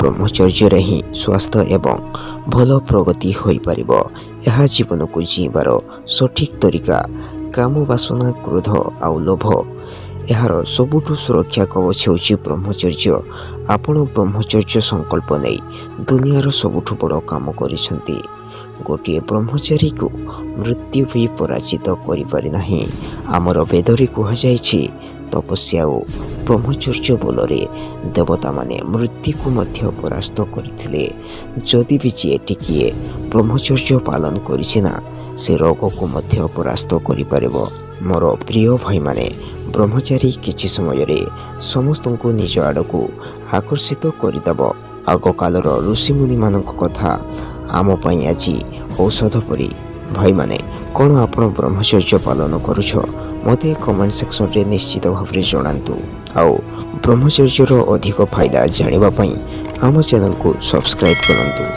ब्रह्मचर्य ही स्वास्थ्य एवं भल प्रगति हो पार। यह जीवन को जीवार सठिक तरीका। काम वासना क्रोध आउ लोभ यार सबुठु सुरक्षा कवच होची ब्रह्मचर्य। आपण ब्रह्मचर्य संकल्प नहीं दुनियार सबुठु बड़ काम करिसंती। गोटे ब्रह्मचारी को मृत्यु भी पराजित करि पारि नाही। आमर वेदरे कुहाଯାଇଛି तपस्या और ब्रह्मचर्य बल देवता माने मृत्यु को मध्य परास्त करथिले। जदि भी जी टिकिए ब्रह्मचर्य पालन करिसिना से रोग को मध्य परास्त करि पारिबो। मोर प्रिय भाई माने ब्रह्मचारी किछि समय रे समस्त को निज आड़ को आकर्षित करदेव। आग कालर ऋषिमुनि मानक कथा आम पई आज औषध परी। भाई माने कौन आपण ब्रह्मचर्य पालन करुछ मते कमेंट सेक्शन रे निश्चित भाव में जणांतु। आउ ब्रह्मचर्यर अधिक फायदा जानिबा पई आम चैनल को सब्सक्राइब करंतु।